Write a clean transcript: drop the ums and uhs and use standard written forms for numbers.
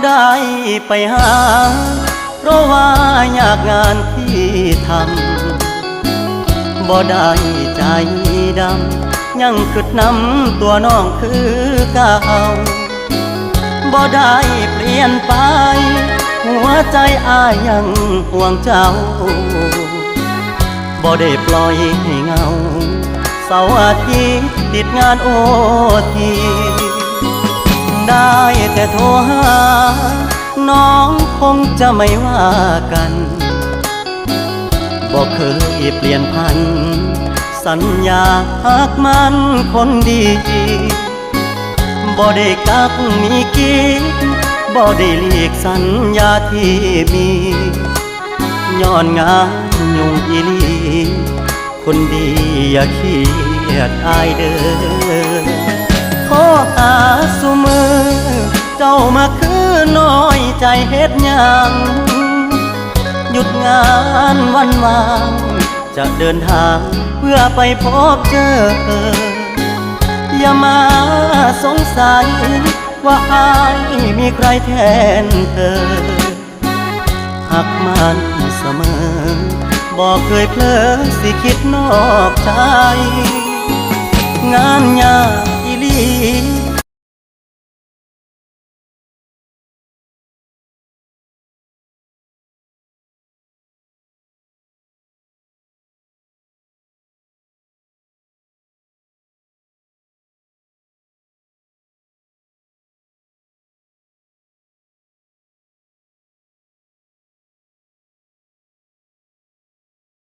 ได้ไปหาเพราะว่ายากงานที่ทำบ่ได้ใจดำยังกึดน้ำตัวน้องคือเก่าบ่ได้เปลี่ยนไปหัวใจอ้ายยังห่วงเจ้าบ่ได้ปล่อยให้เงาเสาร์อาทิตย์ติดงานโอทีได้แต่โทรหาน้องคงจะไม่ว่ากันบอกเคยเปลี่ยนพันสัญญาหากมันคนดีบ่ได้กักมีกิ๊กบ่ได้หลีกสัญญาที่มีย้อนงานยุ่งอีหลีคนดีอย่าเครียดอายเด้อขอหาสุมือเจ้ามาคือน้อยใจเฮ็ดหยังหยุดงานวันวางจะเดินทางเพื่อไปพบเจออย่ามาสงสัยว่าอายมีใครแทนเธอหักมันเสมอบอกเคยเพลอสิคิดนอกใจงานยากอีหลี